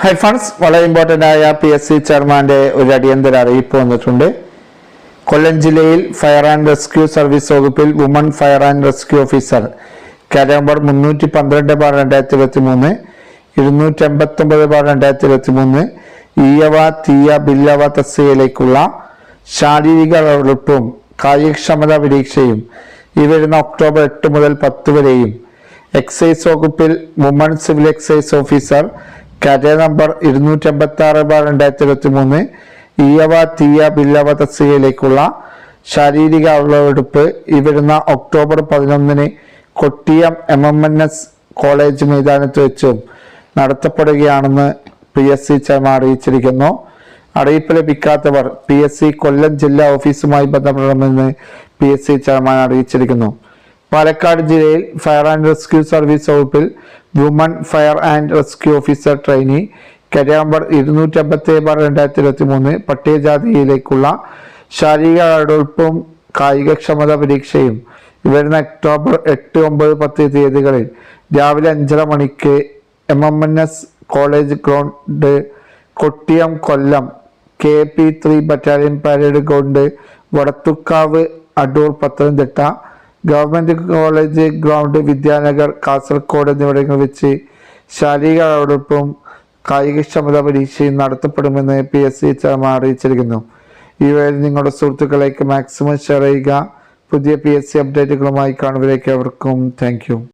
Hi friends, വളരെ important ആയ PSC ചെയർമാൻ്റെ ഒരു അടിയന്തര അറിയിപ്പ് വന്നിട്ടുണ്ട്. കൊല്ലം ജില്ലയിൽ ഫയർ ആൻഡ് റെസ്ക്യൂ സർവീസ് വകുപ്പിൽ woman fire and rescue officer കാര്യം നമ്പർ 312/2023, 289/2023 ഈയവ തീയ ബില്ലവ തസ്തികയിലേക്കുള്ള ശാരീരിക ഉറപ്പും കായികക്ഷമതാ പരീക്ഷയും ഈ വരുന്ന ഒക്ടോബർ 8 മുതൽ 10 വരെയും എക്സൈസ് വകുപ്പിൽ വുമൺ സിവിൽ എക്സൈസ് ഓഫീസർ കാര്യം നമ്പർ 286/2023 ഈയവ തീയ ബില്ലവ തസ്തികയിലേക്കുള്ള ശാരീരിക അളവെടുപ്പ് ഈ വരുന്ന ഒക്ടോബർ 11 കൊട്ടിയം MMNS കോളേജ് മൈതാനത്ത് വെച്ചും നടത്തപ്പെടുകയാണെന്ന് PSC ചെയർമാൻ അറിയിച്ചിരിക്കുന്നു. അറിയിപ്പ് ലഭിക്കാത്തവർ PSC കൊല്ലം ജില്ലാ ഓഫീസുമായി ബന്ധപ്പെടണമെന്ന് PSC ചെയർമാൻ അറിയിച്ചിരിക്കുന്നു. പാലക്കാട് ജില്ലയിൽ ഫയർ ആൻഡ് റെസ്ക്യൂ സർവീസ് വകുപ്പിൽ woman fire and rescue officer trainee കാര്യം നമ്പർ 257/2023 പട്ടികജാതിയിലേക്കുള്ള ശാരീരിക അളവെടുപ്പും കായികക്ഷമതാ പരീക്ഷയും വരുന്ന ഒക്ടോബർ 8, 9, 10 തീയതികളിൽ രാവിലെ 5:30 മണിക്ക് MMNS college ground, Kottiyam, Kollam KP3 battalion parade ground, Vadathukkavu, Adoor, Pathanamthitta government college ground, Vidyanagar, Kasaragod എന്നിവിടങ്ങളിൽ വെച്ച് ശാരീരിക അളവെടുപ്പും കായികക്ഷമതാ പരീക്ഷയും നടത്തപ്പെടുമെന്ന് PSC ചെയർമാൻ അറിയിച്ചിരിക്കുന്നു. ഈ വഴി നിങ്ങളുടെ സുഹൃത്തുക്കളേക്ക് മാക്സിമം ഷെയർ ചെയ്യുക. പുതിയ PSC അപ്ഡേറ്റുകളുമായി കാണുന്നവരേക്ക് അവർക്കും താങ്ക് യു.